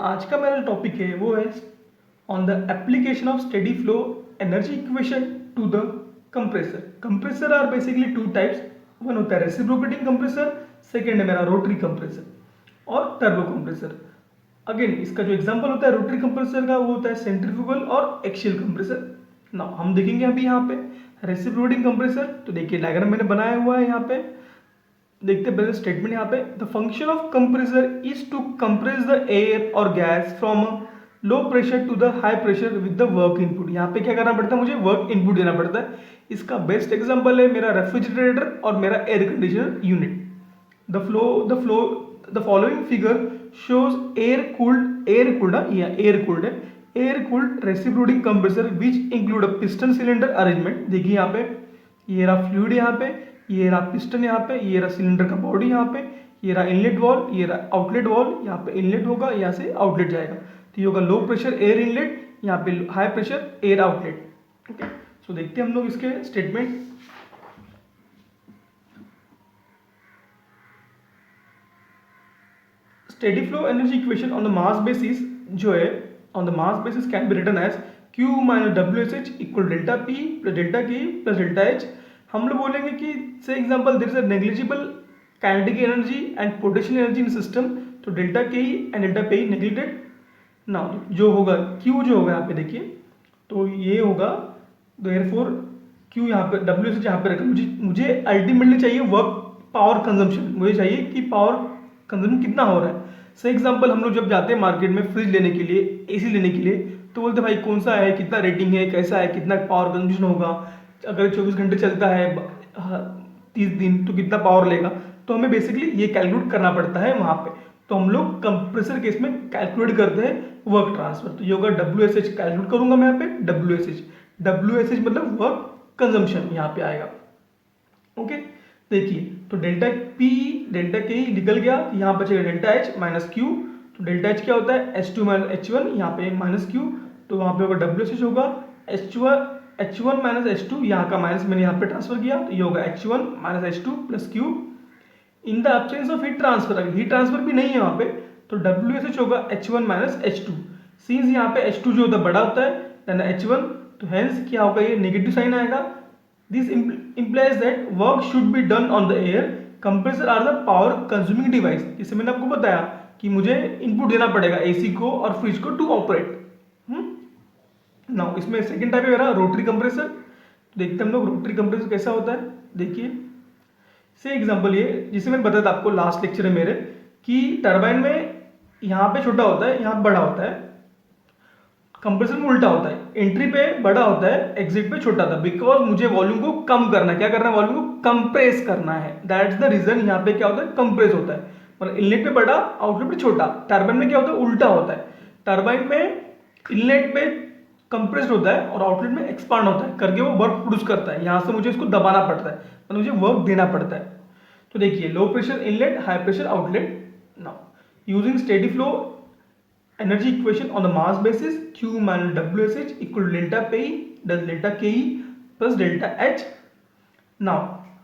आज का मेरा जो टॉपिक है वो है on the application of steady flow energy equation to the compressor. Compressor are basically two types, one होता है रेसिप्रोकेटिंग कंप्रेसर, सेकेंड है मेरा रोटरी कंप्रेसर और टर्बो कंप्रेसर। अगेन इसका जो एग्जांपल होता है रोटरी कंप्रेसर का वो होता है सेंट्रीफ्यूगल और एक्सियल कंप्रेसर। ना हम देखेंगे अभी यहाँ पे रेसिप्रोकेटिंग कंप्रेसर, तो देखिए डायग्राम मैंने बनाया हुआ है यहाँ पे, देखते हैं पहले स्टेटमेंट यहाँ पे। The function of compressor is to compress the air और gas from low pressure to the high pressure with the work input. यहाँ पे क्या करना पड़ता है, मुझे वर्क इनपुट देना पड़ता है। इसका बेस्ट एग्जांपल है मेरा रेफ्रिजरेटर और मेरा air conditioner unit. The following figure shows air cooled reciprocating compressor which include a piston cylinder arrangement. देखिए यहाँ पे ये रहा फ्लूइड, यहाँ पे ये रहा पिस्टन, यहाँ पे ये रहा सिलेंडर का बॉडी, यहाँ पे ये रहा इनलेट वॉल, ये रहा आउटलेट वॉल। यहाँ पे इनलेट होगा, यहाँ से आउटलेट जाएगा, तो ये होगा लो प्रेशर एयर इनलेट, यहाँ पे high pressure air outlet. Okay, so देखते हैं हम लोग इसके statement. Steady flow energy equation on the mass basis जो है on the mass basis can be written as Q minus W S H equal delta P plus delta K plus delta H. हम लोग बोलेंगे कि say example there is a negligible kinetic energy and potential energy in system, तो delta K and delta पे neglected. Now जो होगा Q जो होगा यहाँ पे देखिए, तो ये होगा देयरफॉर Q यहाँ पे डब्ल्यू एस एच यहाँ पे रखा। मुझे अल्टीमेटली चाहिए वर्क पावर कंजम्पशन, मुझे चाहिए कि पावर कंजम्पशन कितना हो रहा है। सही एग्जांपल हम लोग जब जाते हैं मार्केट में फ्रिज लेने के लिए, एसी लेने के लिए, तो बोलते भाई कौन सा है, कितना रेटिंग है, कैसा है, कितना पावर कंजम्पशन होगा, अगर 24 घंटे चलता है 30 दिन तो कितना पावर लेगा। तो हमें बेसिकली ये कैलकुलेट करना पड़ता है वहाँ पे। तो हम लोग कंप्रेसर केस में कैलकुलेट करते हैं वर्क ट्रांसफर। तो ये होगा डब्ल्यू एस एच, कैलकुलेट करूंगा मैं यहाँ पे डब्ल्यू एस एच मतलब वर्क कंजम्पशन यहाँ पे आएगा। ओके, देखिए तो डेल्टा पी डेल्टा के निकल गया, यहाँ बचेगा डेल्टा एच माइनस क्यू। तो डेल्टा एच क्या होता है H two minus H one, यहाँ पे माइनस क्यू, तो वहाँ पे होगा डब्ल्यू एस एच होगा H one minus H two, यहाँ का माइनस मैंने यहाँ पे ट्रांसफर किया, तो ये होगा H one minus H two plus Q. In the absence of heat transfer, अगर हीट ट्रांसफर भी नहीं है वहाँ पे, तो डब्ल्यू एस एच होगा H one minus H two. Scenes यहाँ पे एच टू जो होता है बड़ा होता है देन एच वन, तो हेंस क्या होगा, ये नेगेटिव साइन आएगा। This implies that work should be done on the air. Compressor are the power consuming device. जैसे मैंने आपको बताया कि मुझे इनपुट देना पड़ेगा एसी को और फ्रिज को टू ऑपरेट। नाउ इसमें सेकंड टाइप है मेरा रोटरी कंप्रेसर। देखते हैं हम लोग रोटरी कंप्रेसर कैसा होता है। देखिए से एग्जांपल ये जिसे मैंने बताया था आपको लास्ट लेक्चर में मेरे, कि टरबाइन में यहाँ पे छोटा होता है, यहाँ बड़ा होता है। कंप्रेसर में उल्टा होता है, एंट्री पे बड़ा होता है, एग्जिट पे छोटा था, बिकॉज मुझे वॉल्यूम को कम करना है। क्या करना है, वॉल्यूम को कंप्रेस करना है, दैट्स द रीजन यहाँ पे क्या होता है कंप्रेस होता है। मतलब इनलेट पे बड़ा आउटलेट पे छोटा। टरबाइन में क्या होता है उल्टा होता है, टरबाइन में इनलेट पे कंप्रेस्ड होता है और आउटलेट में एक्सपांड होता है करके वो वर्क प्रोड्यूस करता है। यहाँ से मुझे इसको दबाना पड़ता है, मतलब मुझे वर्क देना पड़ता है। तो देखिए low pressure inlet, high pressure outlet. Now using steady flow energy equation on the mass basis, Q minus WSH equal delta P does delta KE plus delta H. Now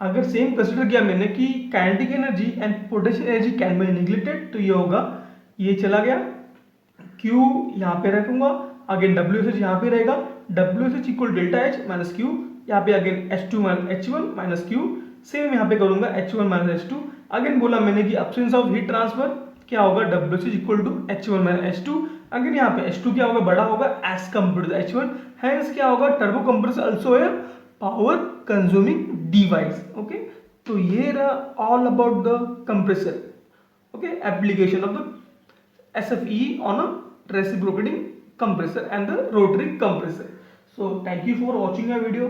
अगर सेम कंसिडर किया मैंने कि kinetic energy and potential energy can be neglected, तो ये होगा, ये चला गया, Q यहाँ पे रखूंगा, अगेन WSH यहाँ पे रहेगा, WSH equal delta H minus Q, यहाँ पे again H2 minus H1 minus Q, same यहाँ पे करूंगा H1 माइनस H2। अगेन बोला मैंने कि एब्सेंस ऑफ हीट ट्रांसफर क्या होगा WSH equal to H1 minus H2। अगर यहाँ पे H2 क्या होगा, बड़ा होगा as compare to H1, hence क्या होगा टर्बो कंप्रेसर आल्सो है पावर कंज्यूमिंग डिवाइस। ओके, तो ये रहा all about the compressor. Okay, application of the SFE on a reciprocating compressor and the rotary compressor. So thank you for watching our video.